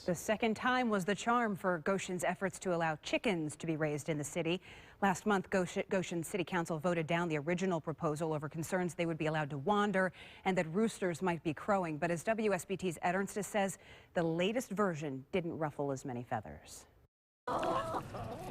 The second time was the charm for Goshen's efforts to allow chickens to be raised in the city. Last month, Goshen City Council voted down the original proposal over concerns they would be allowed to wander and that roosters might be crowing. But as WSBT's Ernstes says, the latest version didn't ruffle as many feathers.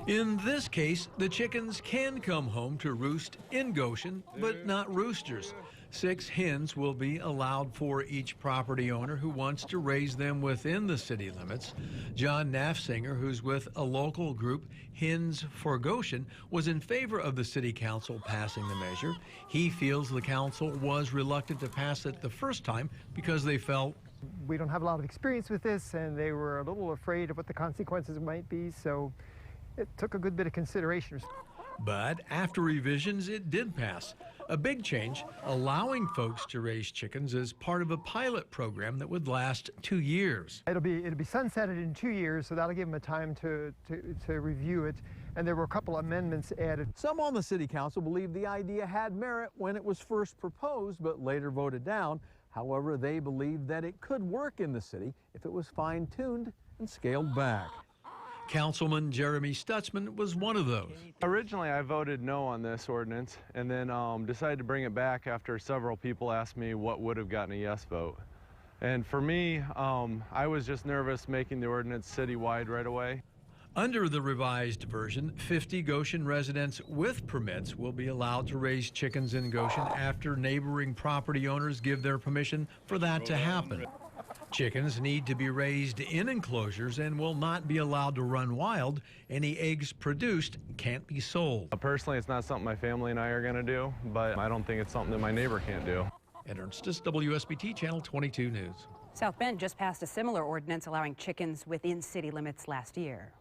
In this case, the chickens can come home to roost in Goshen, but not roosters. 6 hens will be allowed for each property owner who wants to raise them within the city limits. John Nafsinger, who's with a local group, Hens for Goshen, was in favor of the city council passing the measure. He feels the council was reluctant to pass it the first time because they felt we don't have a lot of experience with this, and they were a little afraid of what the consequences might be, so it took a good bit of consideration. But after revisions, it did pass. A big change, allowing folks to raise chickens as part of a pilot program that would last 2 years. It'll be sunsetted in 2 years, so that'll give them a time to review it. And there were a couple amendments added. Some on the city council believe the idea had merit when it was first proposed, but later voted down. However, they believe that it could work in the city if it was fine-tuned and scaled back. Councilman Jeremy Stutzman was one of those. Originally, I voted no on this ordinance and then decided to bring it back after several people asked me what would have gotten a yes vote. And for me, I was just nervous making the ordinance citywide right away. Under the revised version, 50 Goshen residents with permits will be allowed to raise chickens in Goshen after neighboring property owners give their permission for that to happen. Chickens need to be raised in enclosures and will not be allowed to run wild. Any eggs produced can't be sold. Personally, it's not something my family and I are going to do, but I don't think it's something that my neighbor can't do. At Ernstes, WSBT Channel 22 News. South Bend just passed a similar ordinance allowing chickens within city limits last year.